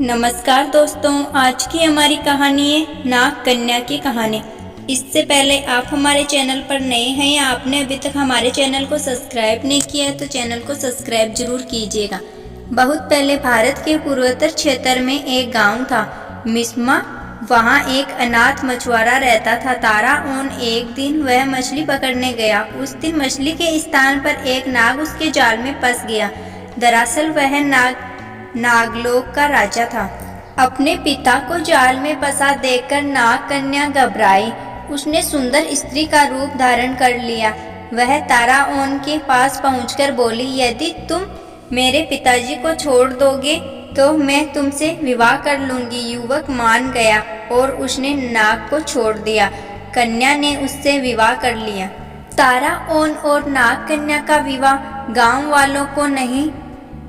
नमस्कार दोस्तों, आज की हमारी कहानी है नाग कन्या की कहानी। इससे पहले आप हमारे चैनल पर नए हैं या आपने अभी तक हमारे चैनल को सब्सक्राइब नहीं किया है तो चैनल को सब्सक्राइब जरूर कीजिएगा। बहुत पहले भारत के पूर्वोत्तर क्षेत्र में एक गांव था मिस्मा। वहां एक अनाथ मछुआरा रहता था ताराओन। एक दिन वह मछली पकड़ने गया। उस दिन मछली के स्थान पर एक नाग उसके जाल में फंस गया। दरअसल वह नागलोक का राजा था। अपने पिता को जाल में फंसा देखकर नाग कन्या घबराई। उसने सुंदर स्त्री का रूप धारण कर लिया। वह ताराओन के पास पहुंचकर बोली, यदि तुम मेरे पिताजी को छोड़ दोगे तो मैं तुमसे विवाह कर लूंगी। युवक मान गया और उसने नाग को छोड़ दिया। कन्या ने उससे विवाह कर लिया। ताराओन और नाग कन्या का विवाह गांव वालों को नहीं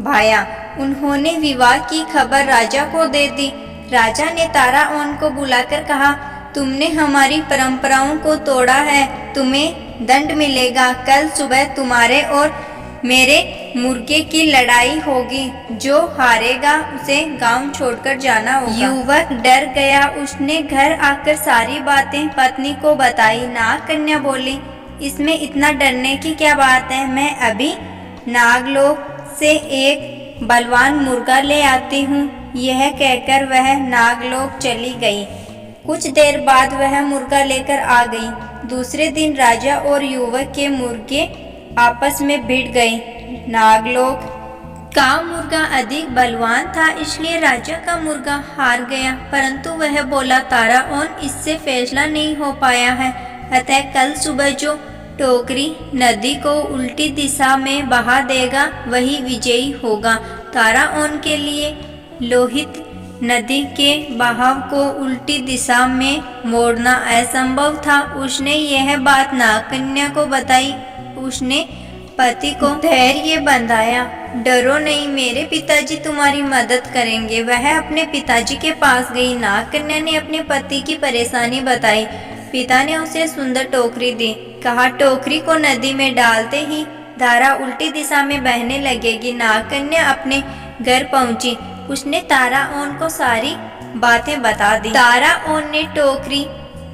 भाया। उन्होंने विवाह की खबर राजा को दे दी। राजा ने ताराओन को बुलाकर कहा, तुमने हमारी परंपराओं को तोड़ा है, तुम्हें दंड मिलेगा। कल सुबह तुम्हारे और मेरे मुर्गे की लड़ाई होगी। जो हारेगा उसे गांव छोड़कर जाना होगा। युवक डर गया। उसने घर आकर सारी बातें पत्नी को बताई। नाग कन्या बोली, इसमें इतना डरने की क्या बात है, मैं अभी नागलोक से एक बलवान मुर्गा ले आती हूँ। यह कहकर वह नागलोक चली गई। कुछ देर बाद वह मुर्गा लेकर आ गई। दूसरे दिन राजा और युवक के मुर्गे आपस में भिड़ गए। नागलोक का मुर्गा अधिक बलवान था, इसलिए राजा का मुर्गा हार गया। परंतु वह बोला, ताराओन, इससे फैसला नहीं हो पाया है, अतः कल सुबह जो टोकरी नदी को उल्टी दिशा में बहा देगा वही विजयी होगा। ताराओन के लिए लोहित नदी के बहाव को उल्टी दिशा में मोड़ना असंभव था। उसने यह बात नागकन्या को बताई। उसने पति को धैर्य बंधाया। डरो नहीं, मेरे पिताजी तुम्हारी मदद करेंगे। वह अपने पिताजी के पास गई। नागकन्या ने अपने पति की परेशानी बताई। पिता ने उसे सुंदर टोकरी दी। कहा, टोकरी को नदी में डालते ही धारा उल्टी दिशा में बहने लगेगी। नागकन्या अपने घर पहुंची। उसने ताराओन को सारी बातें बता दी। ताराओन ने टोकरी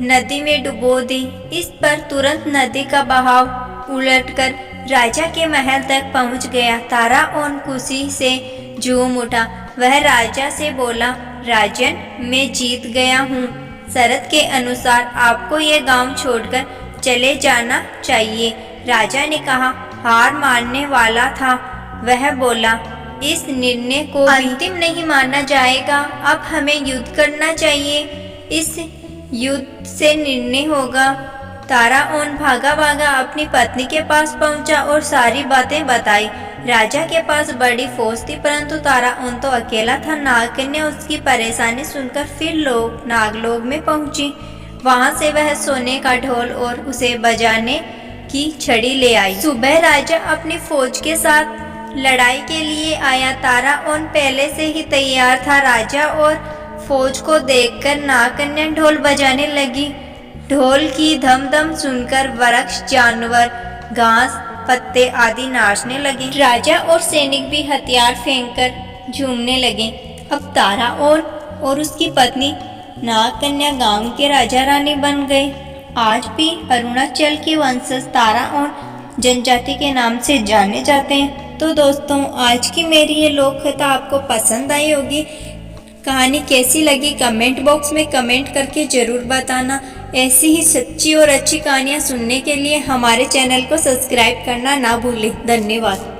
नदी में डुबो दी। इस पर तुरंत नदी का बहाव उलटकर राजा के महल तक पहुंच गया। ताराओन खुशी से झूम उठा। वह राजा से बोला, राजन, मैं जीत गया हूँ। शर्त के अनुसार आपको यह गांव छोड़कर चले जाना चाहिए। राजा ने कहा, हार मानने वाला था। वह बोला, इस निर्णय को अंतिम नहीं माना जाएगा। अब हमें युद्ध करना चाहिए। इस युद्ध से निर्णय होगा। ताराओन भागा भागा अपनी पत्नी के पास पहुंचा और सारी बातें बताई। राजा के पास बड़ी फौज थी, परंतु ताराओन तो अकेला था। नागकन्या उसकी परेशानी सुनकर फिर नागलोक में पहुंची। वहां से वह सोने का ढोल और उसे बजाने की छड़ी ले आई। सुबह राजा अपनी फौज के साथ लड़ाई के लिए आया। ताराओन पहले से ही तैयार था। राजा और फौज को देखकर नागकन्या ढोल बजाने लगी। ढोल की धम धम सुनकर वृक्ष, जानवर, घास, पत्ते आदि नाचने लगे। राजा और सैनिक भी हथियार फेंककर झूमने लगे। अब ताराओन और उसकी पत्नी नागकन्या गांव के राजा रानी बन गए। आज भी अरुणाचल की वंशज ताराओन जनजाति के नाम से जाने जाते हैं। तो दोस्तों, आज की मेरी ये लोक कथा आपको पसंद आई होगी। कहानी कैसी लगी कमेंट बॉक्स में कमेंट करके जरूर बताना। ऐसी ही सच्ची और अच्छी कहानियाँ सुनने के लिए हमारे चैनल को सब्सक्राइब करना ना भूलें। धन्यवाद।